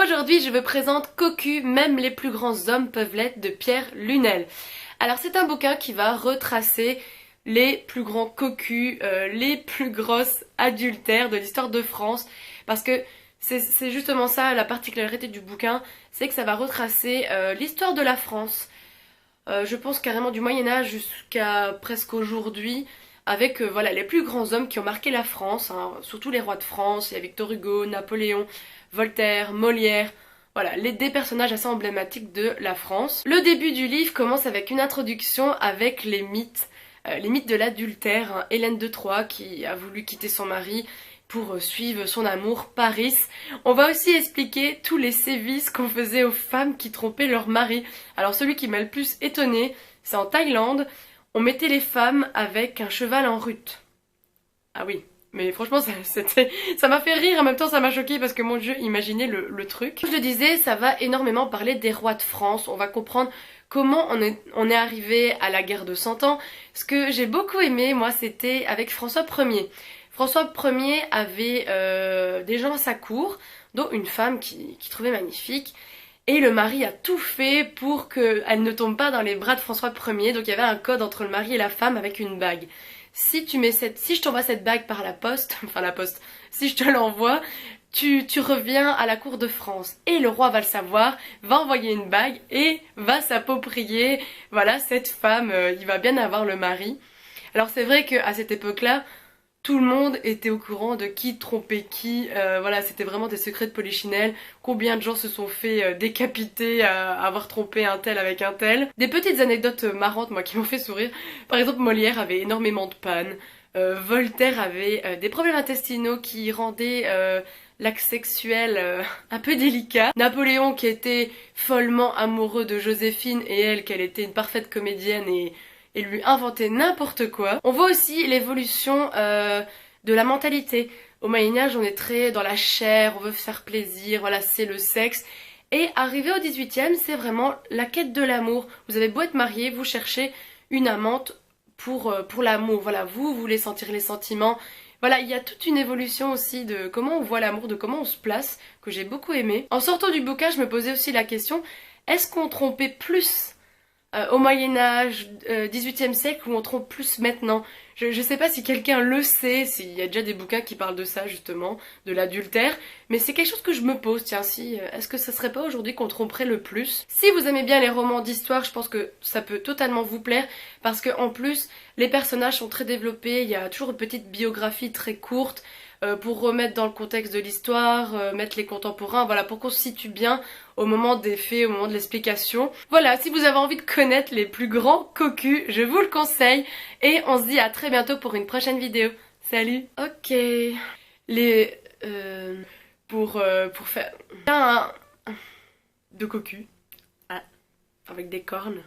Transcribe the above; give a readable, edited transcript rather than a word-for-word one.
Aujourd'hui, je vous présente Cocu, même les plus grands hommes peuvent l'être de Pierre Lunel. Alors c'est un bouquin qui va retracer les plus grands cocus, les plus grosses adultères de l'histoire de France. Parce que c'est justement ça la particularité du bouquin, c'est que ça va retracer l'histoire de la France. Je pense carrément du Moyen-Âge jusqu'à presque aujourd'hui. Avec voilà, les plus grands hommes qui ont marqué la France, hein, surtout les rois de France, il y a Victor Hugo, Napoléon, Voltaire, Molière, voilà, des personnages assez emblématiques de la France. Le début du livre commence avec une introduction avec les mythes de l'adultère, hein. Hélène de Troie qui a voulu quitter son mari pour suivre son amour, Paris. On va aussi expliquer tous les sévices qu'on faisait aux femmes qui trompaient leur mari. Alors celui qui m'a le plus étonné, c'est en Thaïlande. On mettait les femmes avec un cheval en rut. Ah oui, mais franchement ça m'a fait rire, en même temps ça m'a choqué parce que mon Dieu, imaginez le truc. Comme je le disais, ça va énormément parler des rois de France. On va comprendre comment on est arrivé à la guerre de 100 ans. Ce que j'ai beaucoup aimé, moi, c'était avec François Ier. François Ier avait des gens à sa cour, dont une femme qui trouvait magnifique. Et le mari a tout fait pour qu'elle ne tombe pas dans les bras de François Ier. Donc il y avait un code entre le mari et la femme avec une bague. Si je t'envoie cette bague par la poste, si je te l'envoie, tu reviens à la cour de France. Et le roi va le savoir, va envoyer une bague et va s'approprier, voilà, cette femme, il va bien avoir le mari. Alors c'est vrai qu'à cette époque-là, tout le monde était au courant de qui trompait qui, voilà, c'était vraiment des secrets de polichinelle. Combien de gens se sont fait décapiter à avoir trompé un tel avec un tel. Des petites anecdotes marrantes, moi, qui m'ont fait sourire. Par exemple, Molière avait énormément de pannes. Voltaire avait des problèmes intestinaux qui rendaient l'acte sexuel un peu délicat. Napoléon qui était follement amoureux de Joséphine et elle, qu'elle était une parfaite comédienne et lui inventer n'importe quoi. On voit aussi l'évolution de la mentalité. Au Moyen-Âge, on est très dans la chair, on veut faire plaisir, voilà, c'est le sexe. Et arrivé au 18e, c'est vraiment la quête de l'amour. Vous avez beau être marié, vous cherchez une amante pour l'amour. Voilà, vous voulez sentir les sentiments. Voilà, il y a toute une évolution aussi de comment on voit l'amour, de comment on se place, que j'ai beaucoup aimé. En sortant du bouquin, je me posais aussi la question, est-ce qu'on trompait plus au Moyen-Âge, 18e siècle, où on trompe plus maintenant? Je sais pas si quelqu'un le sait, s'il y a déjà des bouquins qui parlent de ça justement, de l'adultère, mais c'est quelque chose que je me pose, tiens, si, est-ce que ça serait pas aujourd'hui qu'on tromperait le plus? Si vous aimez bien les romans d'histoire, je pense que ça peut totalement vous plaire, parce que en plus, les personnages sont très développés, il y a toujours une petite biographie très courte, pour remettre dans le contexte de l'histoire, mettre les contemporains, voilà, pour qu'on se situe bien au moment des faits, au moment de l'explication. Voilà, si vous avez envie de connaître les plus grands cocus, je vous le conseille, et on se dit à très bientôt pour une prochaine vidéo. Salut. Ok, les... pour faire... un... de cocu, ah, avec des cornes.